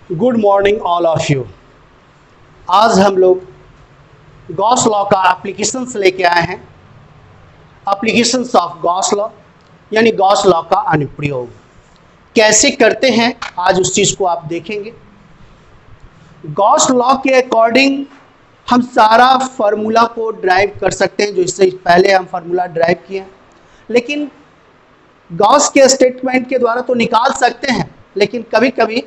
Good morning all of you. आज हम लोग गॉस लॉ का एप्लीकेशंस लेके आए हैं। एप्लीकेशंस ऑफ गॉस लॉ यानी गॉस लॉ का अनुप्रयोग कैसे करते हैं, आज उस चीज़ को आप देखेंगे। गॉस लॉ के अकॉर्डिंग हम सारा फार्मूला को ड्राइव कर सकते हैं, जो इससे पहले हम फार्मूला ड्राइव किए हैं, लेकिन गॉस के स्टेटमेंट के द्वारा तो निकाल सकते हैं, लेकिन कभी कभी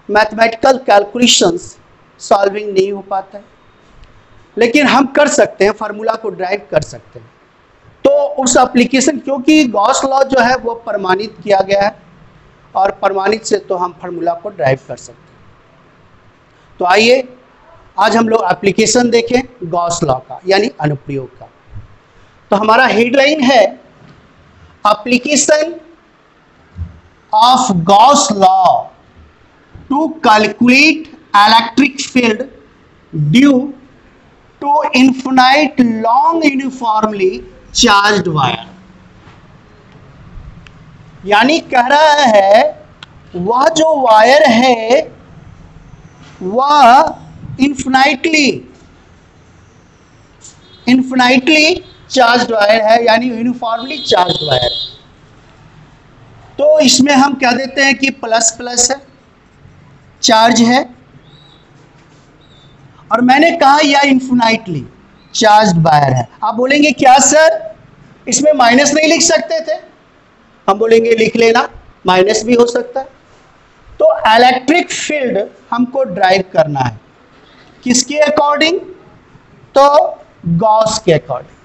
मैथमेटिकल कैलकुलेशंस सॉल्विंग नहीं हो पाता है, लेकिन हम कर सकते हैं, फार्मूला को ड्राइव कर सकते हैं। तो उस एप्लीकेशन, क्योंकि गॉस लॉ जो है वो प्रमाणित किया गया है और प्रमाणित से तो हम फार्मूला को ड्राइव कर सकते हैं। तो आइए आज हम लोग एप्लीकेशन देखें गॉस लॉ का यानी अनुप्रयोग का। तो हमारा हेडलाइन है application of Gauss law to calculate electric field due to infinite long uniformly charged wire. यानी कह रहा है वह जो वायर है वह इनफिनाइटली चार्ज्ड वायर है, यानी यूनिफॉर्मली चार्ज्ड वायर है। तो इसमें हम कह देते हैं कि प्लस प्लस है, चार्ज है, और मैंने कहा यह इनफिनाइटली चार्ज्ड वायर है। आप बोलेंगे क्या सर इसमें माइनस नहीं लिख सकते थे? हम बोलेंगे लिख लेना, माइनस भी हो सकता है। तो इलेक्ट्रिक फील्ड हमको ड्राइव करना है किसके अकॉर्डिंग? तो गॉस के अकॉर्डिंग।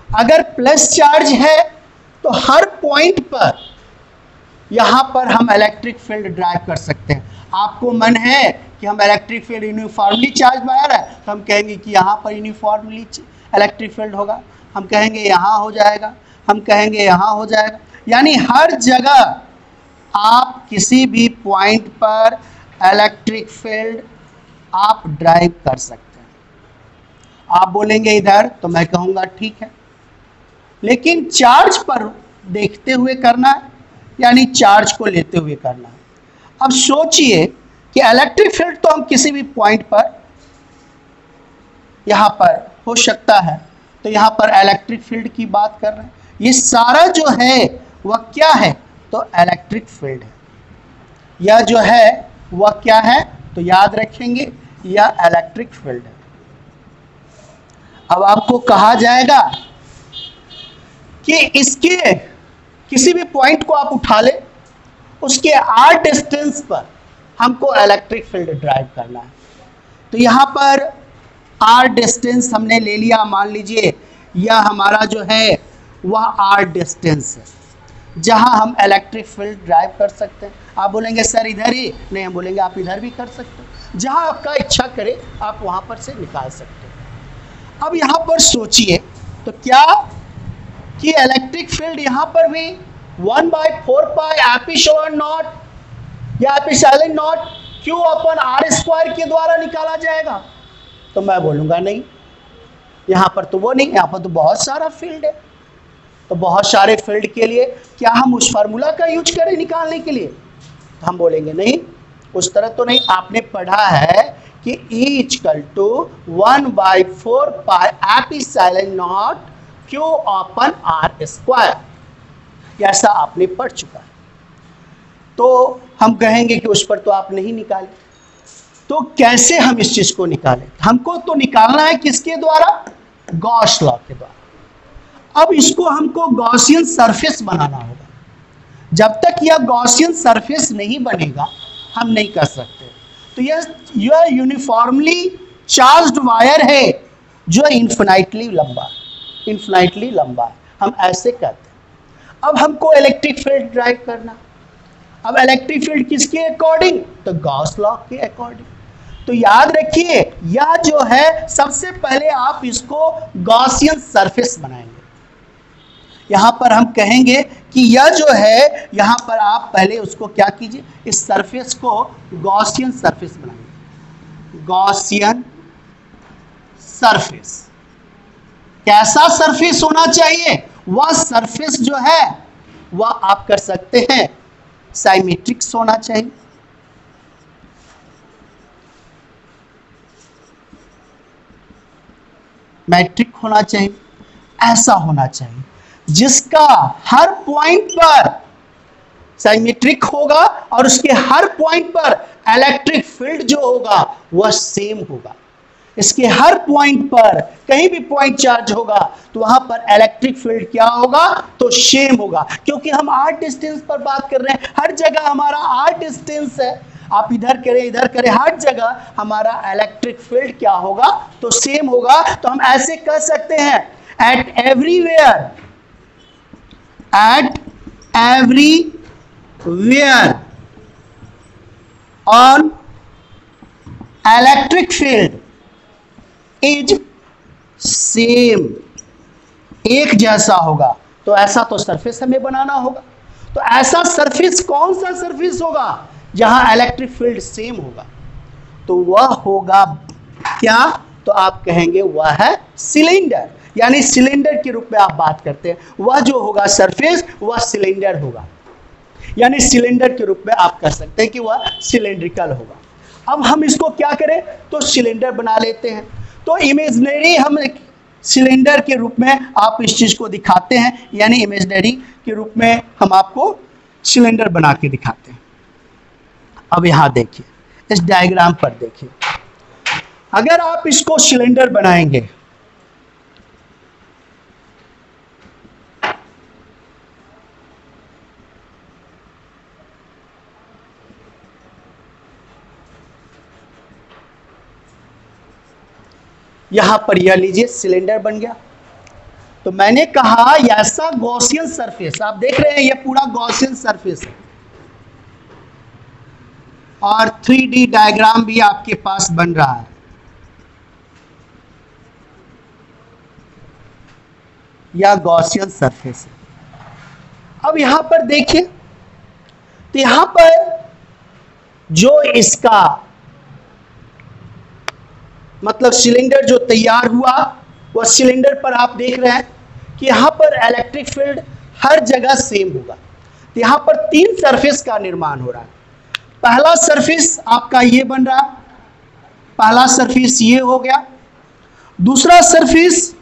अगर प्लस चार्ज है तो हर पॉइंट पर यहां पर हम इलेक्ट्रिक फील्ड ड्राइव कर सकते हैं। आपको मन है कि हम electric field uniformly charge wire है, तो हम कहेंगे कि यहाँ पर यूनिफॉर्मली इलेक्ट्रिक फील्ड होगा, हम कहेंगे यहाँ हो जाएगा, हम कहेंगे यहाँ हो जाएगा। यानी हर जगह आप किसी भी पॉइंट पर इलेक्ट्रिक फील्ड आप ड्राइव कर सकते हैं। आप बोलेंगे इधर, तो मैं कहूँगा ठीक है, लेकिन चार्ज पर देखते हुए करना है, यानी चार्ज को लेते हुए करना है। अब सोचिए कि इलेक्ट्रिक फील्ड तो हम किसी भी पॉइंट पर यहाँ पर हो सकता है, तो यहाँ पर इलेक्ट्रिक फील्ड की बात कर रहे हैं। ये सारा जो है वह क्या है? तो इलेक्ट्रिक फील्ड है। यह जो है वह क्या है? तो याद रखेंगे यह इलेक्ट्रिक फील्ड है। अब आपको कहा जाएगा कि इसके किसी भी पॉइंट को आप उठा ले, उसके आर डिस्टेंस पर हमको इलेक्ट्रिक फील्ड ड्राइव करना है। तो यहाँ पर आर डिस्टेंस हमने ले लिया, मान लीजिए यह हमारा जो है वह आर डिस्टेंस है जहाँ हम इलेक्ट्रिक फील्ड ड्राइव कर सकते हैं। आप बोलेंगे सर इधर ही नहीं, हम बोलेंगे आप इधर भी कर सकते हो, जहाँ आपका इच्छा करे आप वहाँ पर से निकाल सकते हो। अब यहाँ पर सोचिए तो क्या कि इलेक्ट्रिक फील्ड यहाँ पर भी 1/4 पाई एप्सिलॉन नॉट या epsilon not Q upon r square के द्वारा निकाला जाएगा? तो मैं बोलूँगा नहीं, यहाँ पर तो वो नहीं, यहाँ पर तो बहुत सारा फील्ड है। तो बहुत सारे फील्ड के लिए क्या हम उस फार्मूला का यूज करें निकालने के लिए? तो हम बोलेंगे नहीं, उस तरह तो नहीं। आपने पढ़ा है कि E = 1/4 pi epsilon not Q upon r square, ऐसा आपने पढ़ चुका है। तो हम कहेंगे कि उस पर तो आप नहीं निकाले, तो कैसे हम इस चीज को निकालें? हमको तो निकालना है किसके द्वारा? गॉस लॉ के द्वारा। अब इसको हमको गॉसियन सरफेस बनाना होगा। जब तक यह गॉसियन सरफेस नहीं बनेगा हम नहीं कर सकते। तो यह यूनिफॉर्मली चार्ज्ड वायर है जो इन्फिनाइटली लंबा है, हम ऐसे कहते हैं। अब हमको इलेक्ट्रिक फील्ड ड्राइव करना। अब इलेक्ट्रिक फील्ड किसके अकॉर्डिंग? तो गॉस लॉ के अकॉर्डिंग। तो याद रखिए यह जो है सबसे पहले आप इसको गॉसियन सरफेस बनाएंगे। यहाँ पर हम कहेंगे कि यह जो है, यहाँ पर आप पहले उसको क्या कीजिए, इस सरफेस को गॉसियन सरफेस बनाएंगे। गॉसियन सरफेस कैसा सरफेस होना चाहिए? वह सरफेस जो है वह आप कर सकते हैं साइमेट्रिक्स होना चाहिए। मैट्रिक होना चाहिए, ऐसा होना चाहिए जिसका हर पॉइंट पर सिमेट्रिक होगा और उसके हर पॉइंट पर इलेक्ट्रिक फील्ड जो होगा वह सेम होगा। इसके हर पॉइंट पर कहीं भी पॉइंट चार्ज होगा तो वहां पर इलेक्ट्रिक फील्ड क्या होगा, तो सेम होगा। क्योंकि हम आर डिस्टेंस पर बात कर रहे हैं, हर जगह हमारा आर डिस्टेंस है, आप इधर करें इधर करें, हर जगह हमारा इलेक्ट्रिक फील्ड क्या होगा, तो सेम होगा। तो हम ऐसे कह सकते हैं eight everywhere on electric field is same, एक जैसा होगा। तो ऐसा तो सरफेस हमें बनाना होगा। तो ऐसा सरफेस कौन सा सरफेस होगा जहां इलेक्ट्रिक फील्ड सेम होगा, तो वह होगा क्या, तो आप कहेंगे वह है सिलेंडर। यानी सिलेंडर के रूप में आप बात करते हैं, वह जो होगा सरफेस वह सिलेंडर होगा। यानी सिलेंडर के रूप में आप कह सकते हैं कि वह सिलेंड्रिकल होगा। अब हम इसको क्या करें, तो सिलेंडर बना लेते हैं। तो इमेजिनरी हम सिलेंडर के रूप में आप इस चीज को दिखाते हैं, यानी इमेजिनरी के रूप में हम आपको सिलेंडर बना के दिखाते हैं। अब यहां देखिए, इस डायग्राम पर देखिए, अगर आप इसको सिलेंडर बनाएंगे, यहां पर यह लीजिए सिलेंडर बन गया। तो मैंने कहा ऐसा गॉसियन सरफेस, आप देख रहे हैं यह पूरा गॉसियन सरफेस है और 3D डायग्राम भी आपके पास बन रहा है। यह गॉसियन सरफेस है। अब यहां पर देखिए, तो यहां पर जो इसका मतलब सिलेंडर जो तैयार हुआ, वह सिलेंडर पर आप देख रहे हैं कि यहां पर इलेक्ट्रिक फील्ड हर जगह सेम होगा। तो यहां पर 3 सरफेस का निर्माण हो रहा है। पहला सरफेस आपका ये बन रहा है, पहला सरफेस ये हो गया, दूसरा सरफेस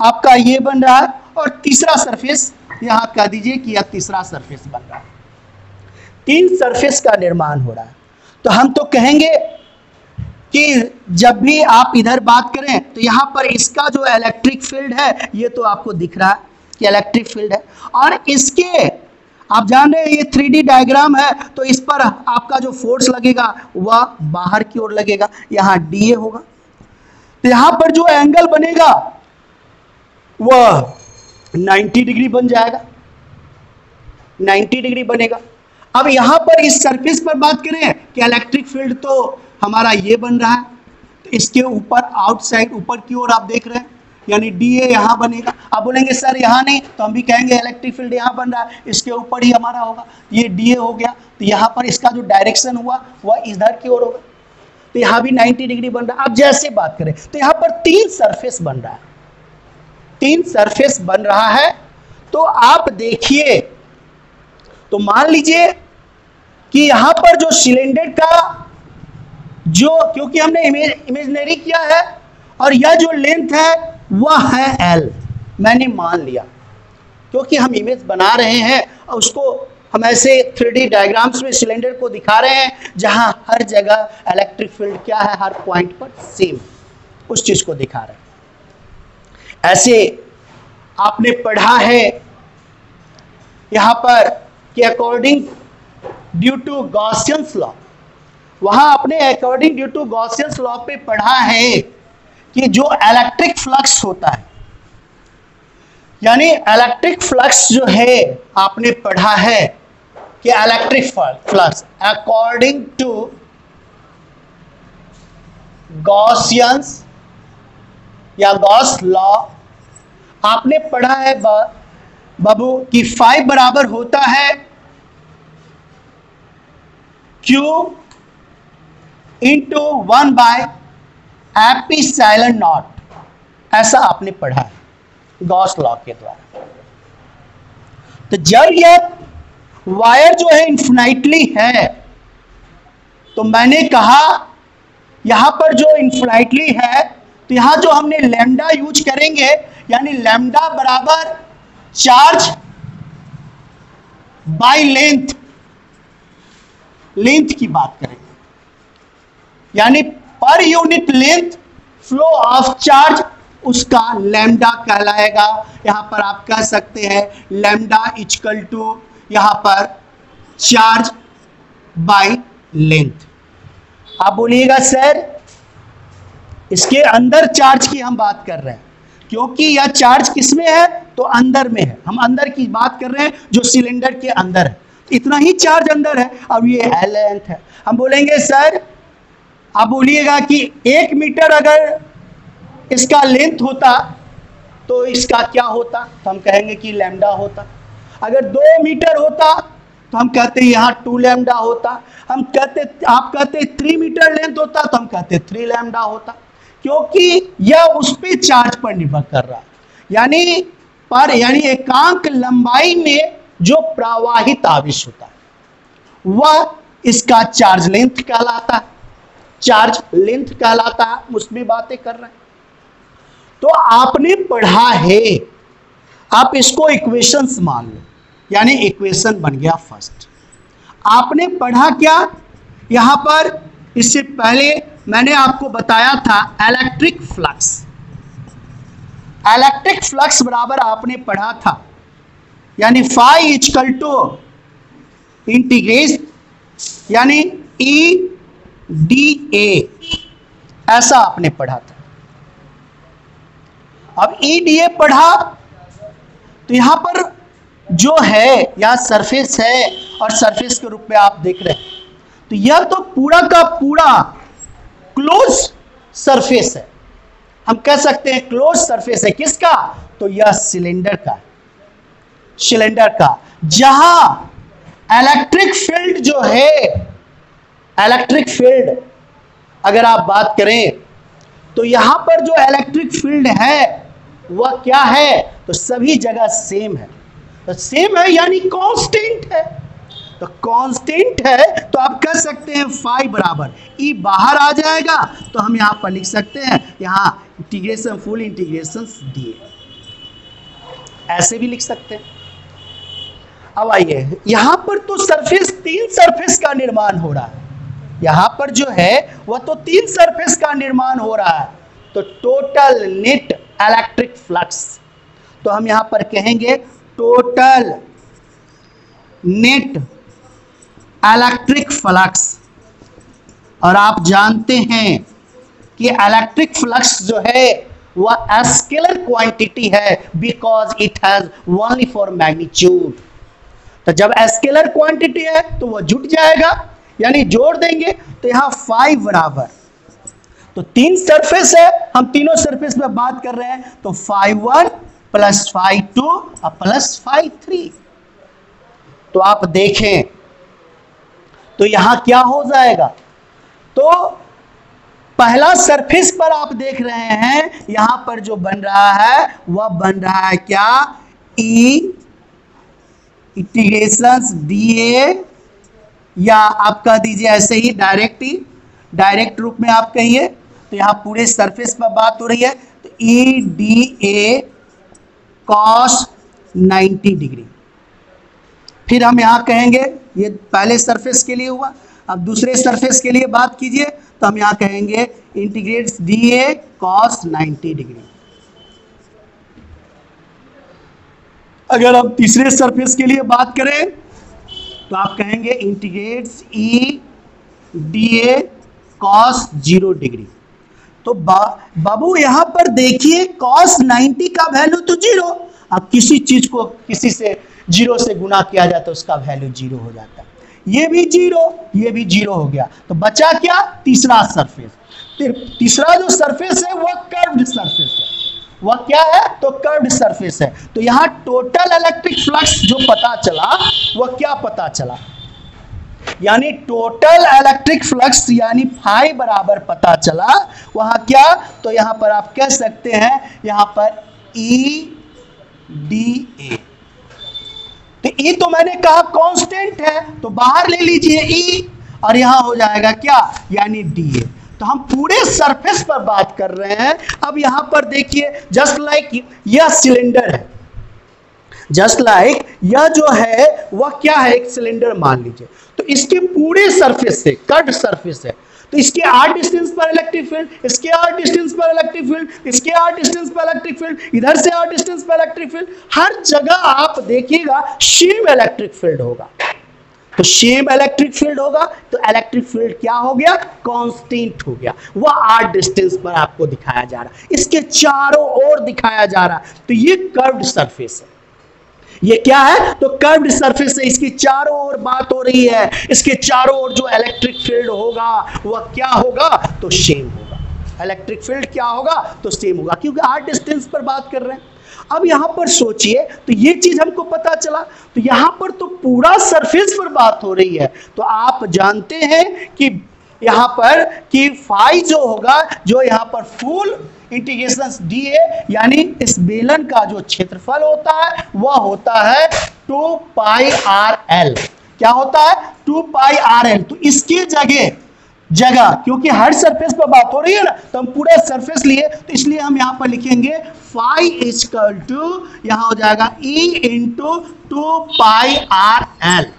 आपका ये बन रहा है और तीसरा सरफेस यहां कह दीजिए कि यह तीसरा सरफेस बन रहा है। 3 सरफेस का निर्माण हो रहा है। तो हम तो कहेंगे कि जब भी आप इधर बात करें तो यहां पर इसका जो इलेक्ट्रिक फील्ड है ये तो आपको दिख रहा है कि इलेक्ट्रिक फील्ड है, और इसके आप जान रहे हैं ये 3D डायग्राम है, तो इस पर आपका जो फोर्स लगेगा वह बाहर की ओर लगेगा, यहां DA होगा। तो यहां पर जो एंगल बनेगा वह 90 डिग्री बन जाएगा, 90 डिग्री बनेगा। अब यहां पर इस सरफेस पर बात करें कि इलेक्ट्रिक फील्ड तो हमारा ये बन रहा है, तो इसके ऊपर आउटसाइड ऊपर की ओर आप देख रहे हैं, यानी DA यहां बनेगा। आप बोलेंगे सर यहां नहीं, तो हम भी कहेंगे इलेक्ट्रिक फील्ड यहां बन रहा है, इसके ऊपर ही हमारा होगा, ये DA हो गया। तो यहां पर इसका जो डायरेक्शन हुआ वह इधर की ओर होगा, तो यहां भी 90 डिग्री बन रहा है। अब जैसे बात करें तो यहां पर 3 सरफेस बन रहा है, 3 सरफेस बन रहा है। तो आप देखिए, तो मान लीजिए कि यहां पर जो सिलेंडर का जो, क्योंकि हमने इमेजिनरी किया है और यह जो लेंथ है वह है L, मैंने मान लिया क्योंकि हम इमेज बना रहे हैं और उसको हम ऐसे 3D डायग्राम्स में सिलेंडर को दिखा रहे हैं जहां हर जगह इलेक्ट्रिक फील्ड क्या है, हर पॉइंट पर सेम, उस चीज को दिखा रहे हैं। ऐसे आपने पढ़ा है यहां पर कि अकॉर्डिंग ड्यू टू गॉसियंस लॉ, वहां आपने अकॉर्डिंग ड्यू टू गॉसियंस लॉ पे पढ़ा है कि जो इलेक्ट्रिक फ्लक्स होता है, यानी इलेक्ट्रिक फ्लक्स जो है आपने पढ़ा है कि इलेक्ट्रिक फ्लक्स अकॉर्डिंग टू गॉसियंस या गॉस लॉ आपने पढ़ा है बाबू कि फाई बराबर होता है Q into 1 by epsilon not, ऐसा आपने पढ़ा है गॉस लॉ के द्वारा। तो जब यह वायर जो है इन्फिनाइटली है, तो मैंने कहा यहां पर जो इन्फिनाइटली है तो यहां जो हमने लैम्डा यूज करेंगे, यानी लैम्डा बराबर चार्ज बाय लेंथ, लेंथ की बात करेंगे, यानी पर unit length flow of charge, उसका लैम्डा कहलाएगा। यहां पर आप कह सकते हैं लैम्डा इक्वल टू यहां पर चार्ज बाय लेंथ। आप बोलिएगा सर इसके अंदर चार्ज की हम बात कर रहे हैं, क्योंकि यह चार्ज किसमें है, तो अंदर में है। हम अंदर की बात कर रहे हैं जो सिलेंडर के अंदर है, इतना ही चार्ज अंदर है। अब ये लेंथ है। हम बोलेंगे सर, आप बोलिएगा कि 1 मीटर अगर इसका लेंथ होता तो इसका क्या होता, तो हम कहेंगे कि लैम्डा होता। अगर 2 मीटर होता तो हम कहते यहाँ 2 लैम्डा होता। हम कहते, आप कहते 3 मीटर लेंथ होता तो हम कहते 3 लैम्डा होता, क्योंकि यह उस पे चार्ज पर निर्भर कर रहा है, यानी एकांक लंबाई में जो प्रवाहित आवेश होता है वह इसका चार्ज लेंथ कहलाता है, चार्ज लेंथ कहलाता है। उसमें बातें कर रहे हैं। तो आपने पढ़ा है, आप इसको इक्वेशंस मान लो, यानी इक्वेशन बन गया फर्स्ट। आपने पढ़ा क्या यहां पर, इससे पहले मैंने आपको बताया था इलेक्ट्रिक फ्लक्स। इलेक्ट्रिक फ्लक्स बराबर आपने पढ़ा था, यानी फाई इक्वल टू इंटीग्रेट, यानी ई डी ए, ऐसा आपने पढ़ा था। अब ई डी ए पढ़ा तो यहां पर जो है यहां सरफेस है और सरफेस के रूप में आप देख रहे हैं, तो यह तो पूरा का पूरा क्लोज सरफेस है। हम कह सकते हैं क्लोज सरफेस है। किसका, तो यह सिलेंडर का, सिलेंडर का, जहां इलेक्ट्रिक फील्ड जो है, इलेक्ट्रिक फील्ड अगर आप बात करें तो यहां पर जो इलेक्ट्रिक फील्ड है वह क्या है, तो सभी जगह सेम है। तो सेम है यानी कांस्टेंट है, तो कांस्टेंट है तो आप कह सकते हैं फाई बराबर ई बाहर आ जाएगा, तो हम यहां पर लिख सकते हैं, यहां इंटीग्रेशन फुल इंटीग्रेशन दिए, ऐसे भी लिख सकते हैं। अब आइए यहां पर तो सरफेस, 3 सरफेस का निर्माण हो रहा है। यहां पर जो है वह तो 3 सरफेस का निर्माण हो रहा है। तो टोटल नेट इलेक्ट्रिक फ्लक्स, तो हम यहां पर कहेंगे टोटल नेट इलेक्ट्रिक फ्लक्स। और आप जानते हैं कि इलेक्ट्रिक फ्लक्स जो है वह स्केलर क्वांटिटी है, because it has only for magnitude. तो जब स्केलर क्वांटिटी है तो वह जुट जाएगा, यानी जोड़ देंगे। तो यहां 5 बराबर, तो 3 सरफेस है, हम तीनों सरफेस में बात कर रहे हैं, तो 5(1) + 5(2) + 5(3). तो आप देखें तो यहां क्या हो जाएगा, तो पहला सरफेस पर आप देख रहे हैं यहां पर जो बन रहा है वह बन रहा है क्या, ई इंटीग्रेशन डी ए, या आप कह दीजिए ऐसे ही डायरेक्ट रूप में आप कहिए। तो यहां पूरे सरफेस पर बात हो रही है, तो E D A cos 90 degree. फिर हम यहां कहेंगे, ये पहले सरफेस के लिए हुआ, अब दूसरे सरफेस के लिए बात कीजिए, तो हम यहां कहेंगे integrate D A cos 90 degree. अगर हम तीसरे सरफेस के लिए बात करें तो आप कहेंगे integrate E D A cos 0 degree. तो बाबू यहां पर देखिए cos 90 का वैल्यू तो 0, अब किसी चीज को किसी से 0 से गुना किया जाता है उसका वैल्यू 0 हो जाता है, ये भी 0, ये भी 0 हो गया। तो बचा क्या, तीसरा सरफेस। तीसरा जो सरफेस है वह कर्व्ड सरफेस है, वह क्या है, तो कर्व्ड सरफेस है। तो यहां टोटल इलेक्ट्रिक फ्लक्स जो पता चला वह क्या पता चला, यानी टोटल इलेक्ट्रिक फ्लक्स यानी फाई बराबर पता चला। वहां क्या, तो यहां पर आप कह सकते हैं यहां पर ई डी ए। तो ई तो मैंने कहा कांस्टेंट है, तो बाहर ले लीजिए ई, और यहां हो जाएगा क्या, यानी डी ए। तो हम पूरे सरफेस पर बात कर रहे हैं। अब यहां पर देखिए, जस्ट लाइक यह सिलेंडर है, जस्ट लाइक यह जो है वह क्या है, एक सिलेंडर मान लीजिए। तो इसके पूरे सरफेस से, कर्व्ड सरफेस है, तो इसके r डिस्टेंस पर इलेक्ट्रिक फील्ड, इसके r डिस्टेंस पर इलेक्ट्रिक फील्ड, इसके r डिस्टेंस पर इलेक्ट्रिक फील्ड, इधर से r डिस्टेंस पर इलेक्ट्रिक फील्ड, हर जगह आप देखिएगा सेम इलेक्ट्रिक फील्ड होगा। तो सेम इलेक्ट्रिक फील्ड होगा तो इलेक्ट्रिक फील्ड क्या हो गया, कांस्टेंट हो गया। वह r डिस्टेंस पर आपको दिखाया जा रहा है, इसके चारों ओर दिखाया जा रहा है। तो ये कर्व्ड सरफेस है, ये क्या है, तो कर्व्ड सरफेस है, इसकी चारों ओर बात हो रही है। इसके चारों ओर जो इलेक्ट्रिक फील्ड होगा वह क्या होगा, तो सेम होगा। इलेक्ट्रिक फील्ड क्या होगा, तो सेम होगा, क्योंकि r डिस्टेंस पर बात कर रहे हैं। अब यहां पर सोचिए, तो ये चीज हमको पता चला, तो यहां पर तो पूरा सरफेस पर बात हो रही है। तो आप जानते हैं कि यहां पर कि फाई जो होगा, जो यहां पर फुल इंटीग्रेशन डी ए, यानी इस बेलन का जो क्षेत्रफल होता है वह होता है 2 पाई आर एल। क्या होता है, 2 पाई आर एल। तो इसकी जगह क्योंकि हर सरफेस पर बात हो रही है ना, तो हम पूरा सरफेस लिए, तो इसलिए हम यहां पर लिखेंगे फाई इक्वल टू, यहां हो जाएगा E into 2 pi r L,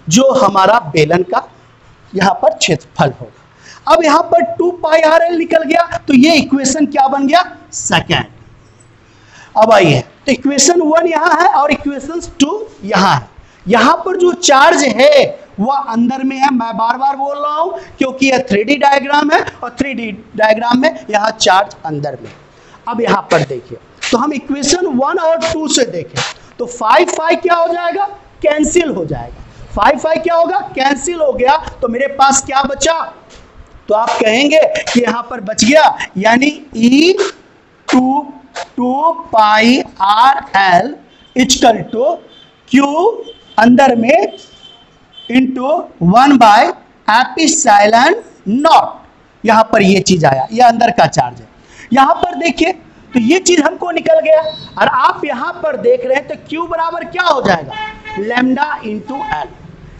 जो हमारा बेलन का यहां पर क्षेत्रफल होगा। अब यहां पर 2 पाई आर एल निकल गया, तो ये इक्वेशन क्या बन गया, सेकेंड। अब आइए, तो इक्वेशन 1 यहां है और इक्वेशन 2 यहां है। यहां पर जो चार्ज है वह अंदर में है, मैं बार बार बोल रहा हूं क्योंकि यह 3D डायग्राम है और 3D डायग्राम में यहां चार्ज अंदर में। अब यहां पर देखिए, तो हम इक्वेशन 1 और 2 से देखें तो 5 क्या हो जाएगा, कैंसिल हो जाएगा। 5 क्या होगा, कैंसिल हो गया। तो मेरे पास क्या बचा, तो आप कहेंगे कि यहां पर बच गया, यानी E 2 pi r l equal to Q अंदर में इंटू 1 बाय एप्सिलॉन नॉट। यहां पर ये चीज आया, ये अंदर का चार्ज है। यहां पर देखिए, तो ये चीज हमको निकल गया, और आप यहां पर देख रहे हैं तो Q बराबर क्या हो जाएगा, लैम्डा इंटू एल।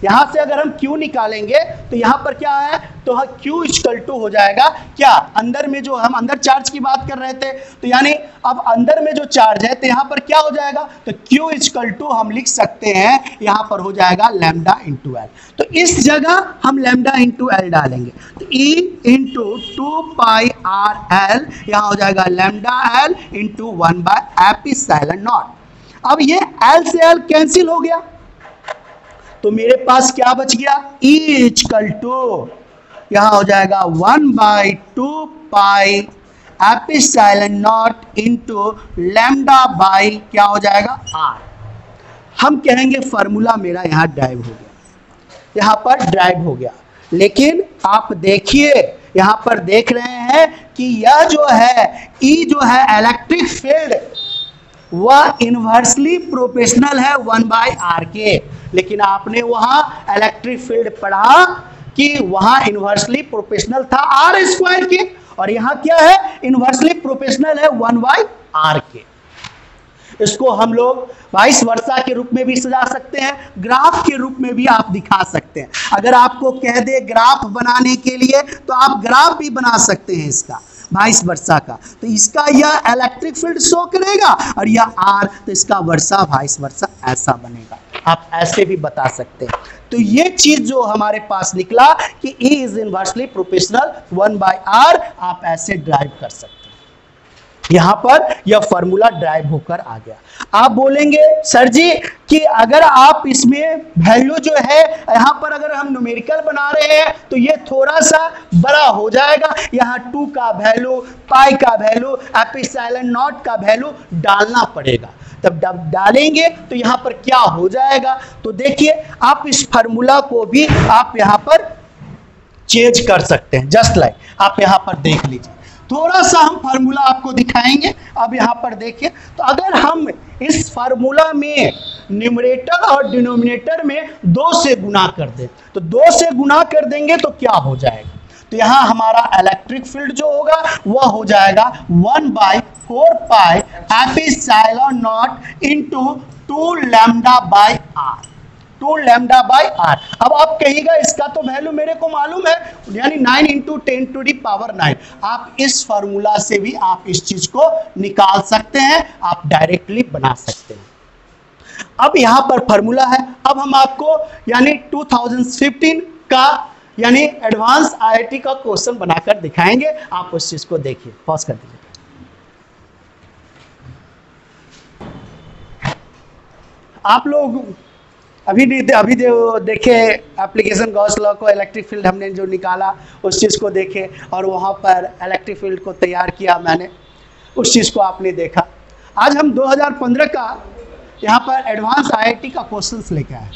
यहां से अगर हम Q निकालेंगे तो यहां पर क्या है, तो Q इक्वल टू हो जाएगा क्या, अंदर में जो हम अंदर चार्ज की बात कर रहे थे, तो यानी अब अंदर में जो चार्ज है तो यहां पर क्या हो जाएगा, तो Q इक्वल टू हम लिख सकते हैं, यहां पर हो जाएगा लैम्डा इंटू एल। तो इस जगह हम लैम्डा इंटू एल डालेंगे, तो E into 2 pi r L, यहां हो जाएगा lambda L into 1 by epsilon not. अब ये एल से एल कैंसिल हो गया, तो मेरे पास क्या बच गया, E इक्वल टू यहां हो जाएगा 1 by 2 pi epsilon not into lambda by क्या हो जाएगा R। हम कहेंगे फॉर्मूला मेरा यहां ड्राइव हो गया, यहां पर ड्राइव हो गया। लेकिन आप देखिए, यहां पर देख रहे हैं कि यह जो है E जो है इलेक्ट्रिक फील्ड वह इनवर्सली प्रोपोर्शनल है 1 बाई आर के। लेकिन आपने वहां इलेक्ट्रिक फील्ड पढ़ा कि वहां इनवर्सली प्रोपोर्शनल था आर स्क्वायर के, और यहां क्या है, इनवर्सली प्रोपोर्शनल है 1 बाई आर के। इसको हम लोग वाइस वर्सा के रूप में भी सजा सकते हैं, ग्राफ के रूप में भी आप दिखा सकते हैं। अगर आपको कह दे ग्राफ बनाने के लिए तो आप ग्राफ भी बना सकते हैं इसका, वाइस वर्सा का। तो इसका यह इलेक्ट्रिक फील्ड शो करेगा और यह आर, तो इसका वर्सा वाइस वर्सा ऐसा बनेगा। आप ऐसे भी बता सकते हैं। तो ये चीज जो हमारे पास निकला कि E is inversely proportional 1 by r, आप ऐसे ड्राइव कर सकते हैं। यहां पर यह फॉर्मूला ड्राइव होकर आ गया। आप बोलेंगे सर जी कि अगर आप इसमें वैल्यू जो है यहां पर अगर हम न्यूमेरिकल बना रहे हैं तो ये थोड़ा सा बड़ा हो जाएगा, यहां 2 का वैल्यू, पाई का वैल्यू, एप्सिलॉन नॉट का वैल्यू डालना पड़ेगा। तब डालेंगे तो यहां पर क्या हो जाएगा, तो देखिए आप इस फार्मूला को भी आप यहां पर चेंज कर सकते हैं। जस्ट लाइक आप यहां पर देख लीजिए, थोड़ा सा हम फार्मूला आपको दिखाएंगे। अब यहां पर देखिए, तो अगर हम इस फार्मूला में न्यूमरेटर और डिनोमिनेटर में 2 से गुना कर दें, तो 2 से गुना कर देंगे तो क्या हो जाएगा, तो यहां हमारा इलेक्ट्रिक फील्ड जो होगा वह हो जाएगा 1 by 4 pi epsilon not into 2 lambda by r. 2 lambda by r. अब आप कहिएगा इसका तो वैल्यू मेरे को मालूम है, यानी 9 इंटू 10⁹ आप इस फॉर्मूला से भी आप इस चीज को निकाल सकते हैं, आप डायरेक्टली बना सकते हैं। अब यहां पर फॉर्मूला है। अब हम आपको यानी 2015 का यानी एडवांस आईआईटी का क्वेश्चन बनाकर दिखाएंगे, आप उस चीज को देखिए। पॉज कर दीजिए। आप लोग अभी देखे एप्लीकेशन गॉस लॉ को, इलेक्ट्रिक फील्ड हमने जो निकाला उस चीज़ को देखे, और वहाँ पर इलेक्ट्रिक फील्ड को तैयार किया मैंने, उस चीज़ को आपने देखा। आज हम 2015 का यहाँ पर एडवांस आईआईटी का क्वेश्चंस लेके आए।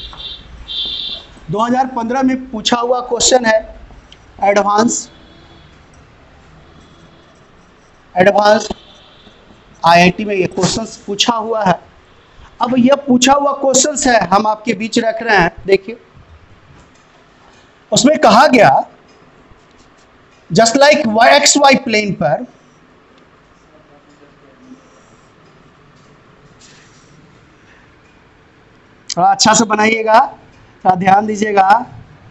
2015 में पूछा हुआ क्वेश्चन है एडवांस आईआईटी में ये क्वेश्चंस पूछा हुआ है। अब यह पूछा हुआ क्वेश्चंस है, हम आपके बीच रख रहे हैं। देखिए उसमें कहा गया just like x y plane पर थोड़ा अच्छा से बनाइएगा, थोड़ा ध्यान दीजिएगा,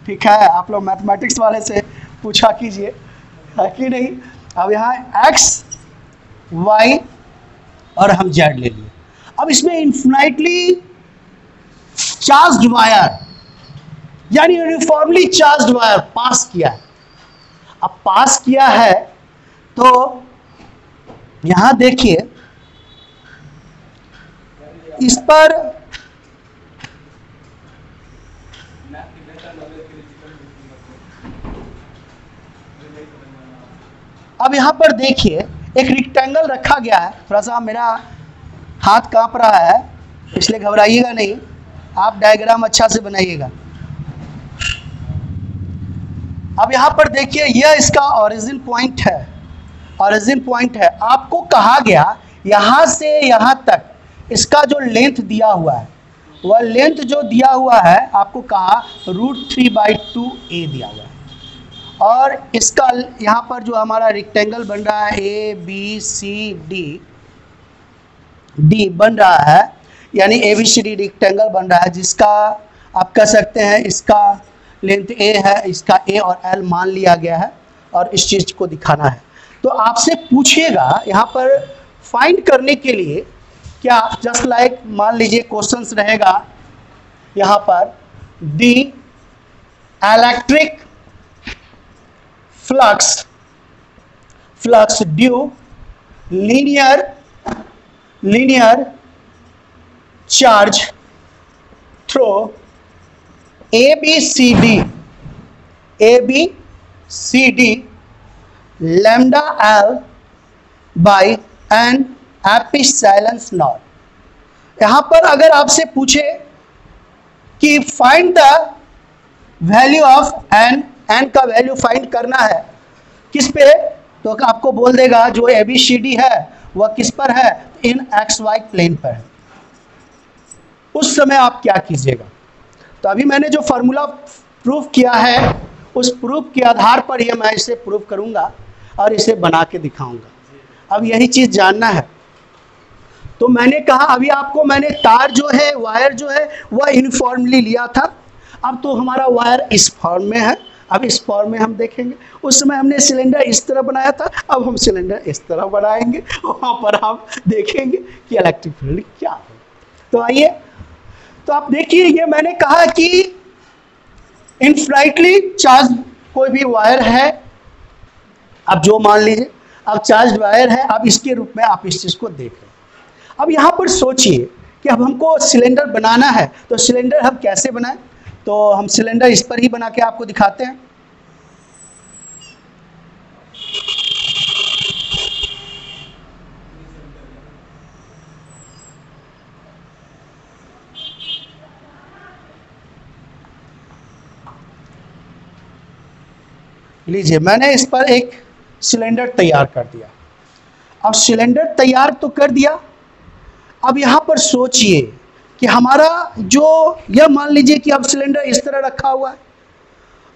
ठीक है। आप लोग मैथमेटिक्स वाले से पूछा कीजिए, है कि नहीं। अब यहाँ एक्स वाई और हम जेड ले लिए। अब इसमें इन्फिनाइटली चार्ज्ड वायर यानी यूनिफॉर्मली चार्ज्ड वायर पास किया है। अब पास किया है तो यहां देखिए इस पर अब यहां पर देखिए एक रेक्टेंगल रखा गया है। थोड़ा सा मेरा हाथ कांप रहा है इसलिए घबराइएगा नहीं, आप डायग्राम अच्छा से बनाइएगा। अब यहां पर देखिए यह इसका ओरिजिन पॉइंट है, ओरिजिन पॉइंट है। आपको कहा गया यहां से यहां तक इसका जो लेंथ दिया हुआ है, वह लेंथ जो दिया हुआ है आपको कहा √3/2a दिया हुआ है। और इसका यहाँ पर जो हमारा रेक्टेंगल बन रहा है ABCD बन रहा है, यानी ABCD रेक्टेंगल बन रहा है, जिसका आप कह सकते हैं इसका लेंथ A है, इसका A और L मान लिया गया है और इस चीज़ को दिखाना है। तो आपसे पूछिएगा यहाँ पर फाइंड करने के लिए क्या, जस्ट लाइक मान लीजिए क्वेश्चंस रहेगा यहाँ पर the electric flux due linear charge through ABCD lambda L by n epsilon naught। यहाँ पर अगर आपसे पूछे कि find the value of n का वैल्यू फाइंड करना है किस पे, तो आपको बोल देगा जो ABCD है वह किस पर है, इन XY प्लेन पर है। उस समय आप क्या कीजिएगा। तो अभी मैंने जो फार्मूला प्रूफ किया है उस प्रूफ के आधार पर ये मैं इसे प्रूफ करूंगा और इसे बना के दिखाऊंगा। अब यही चीज़ जानना है। तो मैंने कहा अभी आपको मैंने तार जो है, वायर जो है वह यूनिफॉर्मली लिया था। अब तो हमारा वायर इस फॉर्म में है, अब इस फॉर्म में हम देखेंगे। उस समय हमने सिलेंडर इस तरह बनाया था, अब हम सिलेंडर इस तरह बनाएंगे, वहाँ पर हम देखेंगे कि इलेक्ट्रिक फील्ड क्या है। तो आइए, तो आप देखिए ये मैंने कहा कि इनफाइनाइटली चार्ज कोई भी वायर है, अब जो मान लीजिए अब चार्ज वायर है, अब इसके रूप में आप इस चीज़ को देख रहे हैं। अब यहाँ पर सोचिए कि अब हमको सिलेंडर बनाना है, तो सिलेंडर हम कैसे बनाएं। तो हम सिलेंडर इस पर ही बना के आपको दिखाते हैं। लीजिए मैंने इस पर एक सिलेंडर तैयार कर दिया। अब सिलेंडर तैयार तो कर दिया, अब यहाँ पर सोचिए कि हमारा जो यह मान लीजिए कि अब सिलेंडर इस तरह रखा हुआ है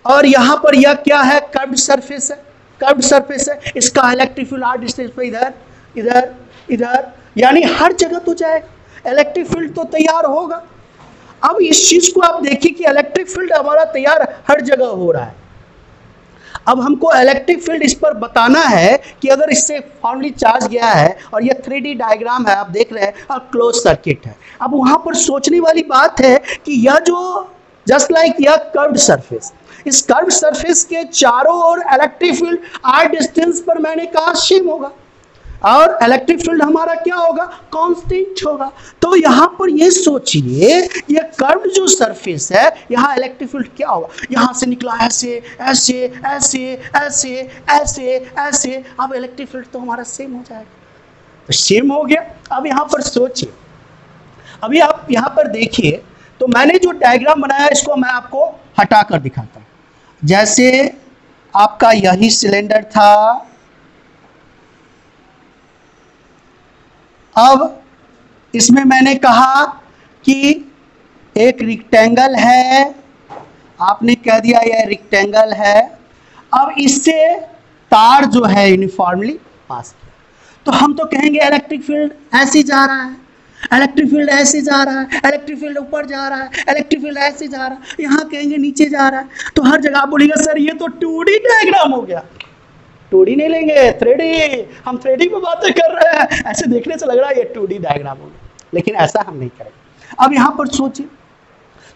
और यहाँ पर यह क्या है, कर्व्ड सरफेस है, कर्व्ड सरफेस है। इसका इलेक्ट्रिक फील्ड आर डिस्टेंस पे इधर इधर इधर, यानी हर जगह तो जाएगा, इलेक्ट्रिक फील्ड तो तैयार होगा। अब इस चीज को आप देखिए कि इलेक्ट्रिक फील्ड हमारा तैयार हर जगह हो रहा है। अब हमको इलेक्ट्रिक फील्ड इस पर बताना है कि अगर इससे फाउंडली चार्ज गया है और ये 3D डायग्राम है, आप देख रहे हैं, और क्लोज सर्किट है। अब वहां पर सोचने वाली बात है कि यह जो जस्ट लाइक यह कर्व्ड सरफेस, इस कर्व्ड सरफेस के चारों ओर इलेक्ट्रिक फील्ड आर डिस्टेंस पर मैंने कहा सेम होगा, और इलेक्ट्रिक फील्ड हमारा क्या होगा, कांस्टेंट होगा। तो यहां पर ये सोचिए, ये कर्व्ड जो सरफेस है, यहां इलेक्ट्रिक फील्ड क्या होगा, यहां से निकला ऐसे ऐसे ऐसे ऐसे ऐसे ऐसे, अब इलेक्ट्रिक फील्ड तो हमारा सेम हो जाएगा। तो सेम हो गया। अब यहां पर सोचिए, अभी आप यहां पर देखिए, तो मैंने जो डायग्राम बनाया इसको मैं आपको हटा कर दिखाता हूं। जैसे आपका यही सिलेंडर था, अब इसमें मैंने कहा कि एक रेक्टेंगल है, आपने कह दिया यह रेक्टेंगल है। अब इससे तार जो है यूनिफॉर्मली पास किया, तो हम तो कहेंगे इलेक्ट्रिक फील्ड ऐसे जा रहा है, इलेक्ट्रिक फील्ड ऐसे जा रहा है, इलेक्ट्रिक फील्ड ऊपर जा रहा है, इलेक्ट्रिक फील्ड ऐसे जा रहा है, यहाँ कहेंगे नीचे जा रहा है। तो हर जगह आप बोलिएगा सर ये तो 2D डायग्राम हो गया। 2D नहीं लेंगे, 3D, हम 3D पे बातें कर रहे हैं, ऐसे देखने से लग रहा है ये 2D डायग्राम हो गया, लेकिन ऐसा हम नहीं करेंगे। अब यहाँ पर सोचिए,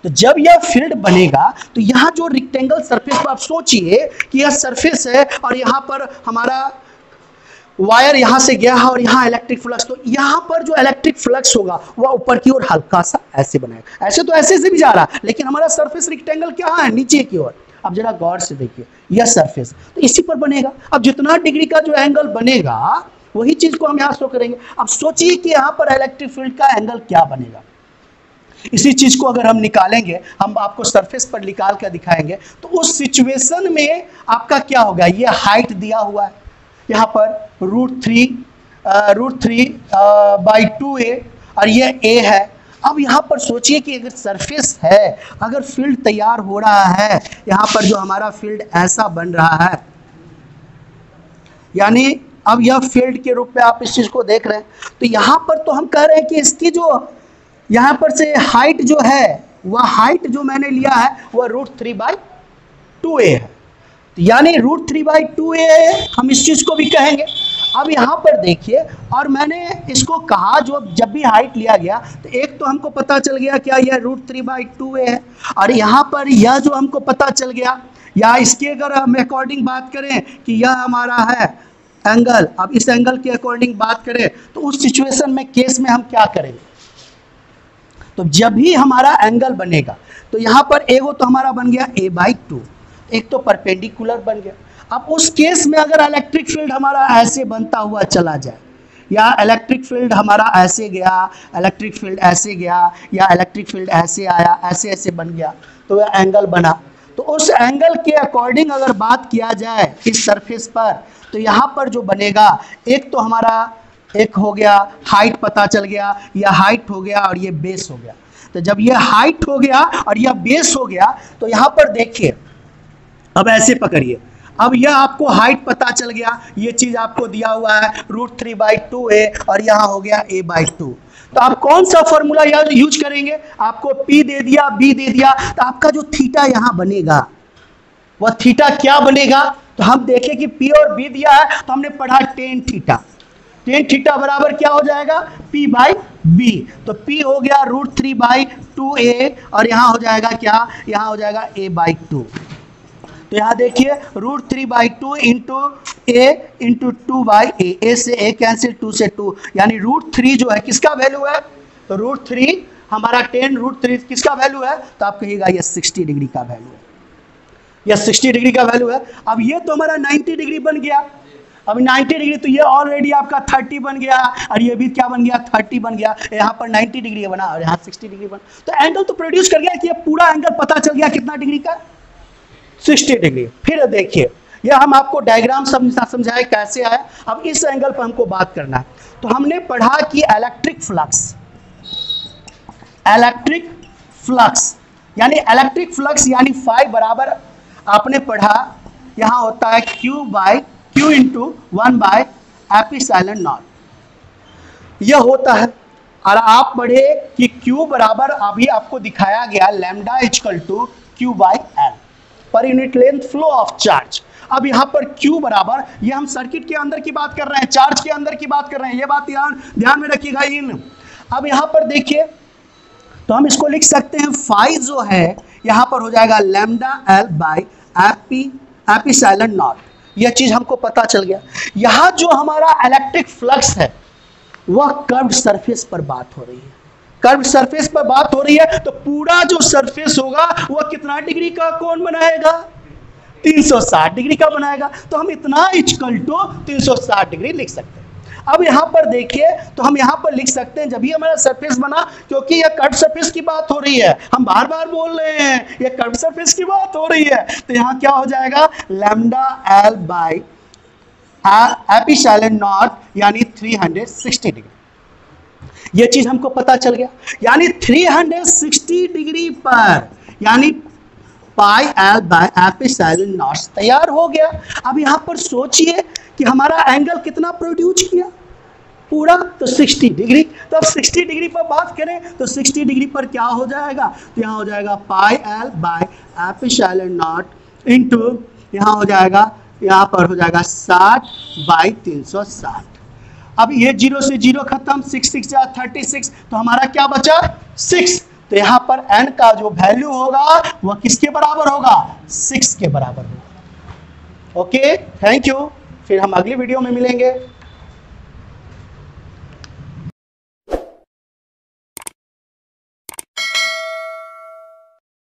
तो जब यह फील्ड बनेगा तो यहाँ जो रेक्टेंगल सरफेस पर आप सोचिए कि यह सरफेस है और यहाँ पर हमारा वायर यहाँ से गया है और यहाँ इलेक्ट्रिक फ्लक्स, तो यहाँ पर जो इलेक्ट्रिक फ्लक्स होगा वह ऊपर की ओर हल्का सा ऐसे बनाएगा। ऐसे तो ऐसे से भी जा रहा है, लेकिन हमारा सरफेस रेक्टेंगल क्या है, नीचे की ओर। अब जरा गौर से देखिए, यह सरफेस तो इसी पर बनेगा। अब जितना डिग्री का जो एंगल बनेगा वही चीज को हम यहाँ शो करेंगे। अब सोचिए कि यहाँ पर इलेक्ट्रिक फील्ड का एंगल क्या बनेगा। इसी चीज को अगर हम निकालेंगे, हम आपको सरफेस पर निकाल कर दिखाएंगे, तो उस सिचुएशन में आपका क्या होगा, ये हाइट दिया हुआ है यहाँ पर √3/2a और ये a है। अब यहाँ पर सोचिए कि अगर सरफेस है, अगर फील्ड तैयार हो रहा है, यहाँ पर जो हमारा फील्ड ऐसा बन रहा है, यानी अब यह फील्ड के रूप में आप इस चीज को देख रहे हैं, तो यहाँ पर तो हम कह रहे हैं कि इसकी जो यहाँ पर से हाइट जो है, वह हाइट जो मैंने लिया है वह √3/2a है, यानी √3/2a हम इस चीज को भी कहेंगे। अब यहाँ पर देखिए, और मैंने इसको कहा जो जब भी हाइट लिया गया तो एक तो हमको पता चल गया क्या यह √3/2a है, और यहाँ पर यह जो हमको पता चल गया, या इसके अगर हम अकॉर्डिंग बात करें कि यह हमारा है एंगल, अब इस एंगल के अकॉर्डिंग बात करें तो उस सिचुएशन में केस में हम क्या करेंगे, तो जब भी हमारा एंगल बनेगा तो यहाँ पर एगो तो हमारा बन गया a/2, एक तो परपेंडिकुलर बन गया। अब उस केस में अगर इलेक्ट्रिक फील्ड हमारा ऐसे बनता हुआ चला जाए, या इलेक्ट्रिक फील्ड हमारा ऐसे गया, इलेक्ट्रिक फील्ड ऐसे गया, या इलेक्ट्रिक फील्ड ऐसे आया, ऐसे ऐसे बन गया, तो वह एंगल बना। तो उस एंगल के अकॉर्डिंग अगर बात किया जाए इस सरफेस पर, तो यहाँ पर जो बनेगा, एक तो हमारा एक हो गया हाइट पता चल गया, यह हाइट हो गया और ये बेस हो गया। तो जब ये हाइट हो गया और यह बेस हो गया, तो यहाँ पर देखिए, अब ऐसे पकड़िए, अब यह आपको हाइट पता चल गया, ये चीज आपको दिया हुआ है √3/2a और यहाँ हो गया a/2। तो आप कौन सा फॉर्मूला यूज करेंगे, आपको P दे दिया, B दे दिया, तो आपका जो थीटा यहाँ बनेगा वह थीटा क्या बनेगा, तो हम देखें कि P और B दिया है, तो हमने पढ़ा tan थीटा। tan थीटा बराबर क्या हो जाएगा, P/B। तो P हो गया √3/2a और यहाँ हो जाएगा क्या, यहाँ हो जाएगा a/2। तो यहाँ देखिए √3/2 into a into 2/a, a से a कैंसिल, 2 से 2, यानी √3 जो है किसका वैल्यू है, तो √3 हमारा tan √3 किसका वैल्यू है, तो आप कहिएगा ये 60 डिग्री का वैल्यू है, यह 60 डिग्री का वैल्यू है। अब ये तो हमारा 90 डिग्री बन गया, अब 90 डिग्री तो ये ऑलरेडी आपका 30 बन गया, और ये भी क्या बन गया, 30 बन गया। यहाँ पर 90 डिग्री बना और यहाँ 60 डिग्री बना, तो एंगल तो प्रोड्यूस कर गया कि ये पूरा एंगल पता चल गया कितना डिग्री का, 60 डिग्री। फिर देखिए, यह हम आपको डायग्राम समझाए कैसे आया। अब इस एंगल पर हमको बात करना है। तो हमने पढ़ा कि इलेक्ट्रिक फ्लक्स यानी फाई बराबर आपने पढ़ा, यहाँ होता है Q इंटू 1/ε0, यह होता है। और आप पढ़े कि Q बराबर अभी आपको दिखाया गया lambda equal to Q by l पर unit length flow of charge. अब यहां पर Q बराबर, ये हम सर्किट के अंदर की बात कर रहे हैं, चार्ज के अंदर की बात कर रहे हैं, ये बात ध्यान में रखिएगा इन। अब यहां पर देखिए तो हम इसको लिख सकते हैं फाई जो है यहां पर हो जाएगा lambda L by epsilon not. यह चीज हमको पता चल गया। यहां जो हमारा इलेक्ट्रिक फ्लक्स है वह कर्व्ड सरफेस पर बात हो रही है, कर्व्ड सरफेस पर बात हो रही है, तो पूरा जो सरफेस होगा वह कितना डिग्री का कोण बनाएगा? 360 डिग्री का बनाएगा। तो हम इतना इक्वल टू 360 डिग्री लिख सकते हैं। अब यहां पर देखिए तो हम यहां पर लिख सकते हैं, जब भी हमारा सरफेस बना, क्योंकि यह कर्व सरफेस की बात हो रही है, हम बार बार बोल रहे हैं यह कर्व सरफेस की बात हो रही है, तो यहां क्या हो जाएगा lambda L by epsilon not यानी 360 डिग्री। यह चीज हमको पता चल गया, यानी 360 डिग्री पर यानी pi L by epsilon not तैयार हो गया। अब यहां पर सोचिए कि हमारा एंगल कितना प्रोड्यूस किया? पूरा, तो 60 डिग्री। तो अब 60 डिग्री पर बात करें तो 60 डिग्री पर क्या हो जाएगा? तो यहां हो जाएगा pi L by epsilon not into यहां हो जाएगा, यहां पर हो जाएगा 60 बाई 360। अब ये 0 से 0 खत्म, 6 6 जा 36, तो हमारा क्या बचा? 6। तो यहां पर n का जो वैल्यू होगा वह किसके बराबर होगा? 6 के बराबर होगा। Okay, thank you. फिर हम अगली वीडियो में मिलेंगे।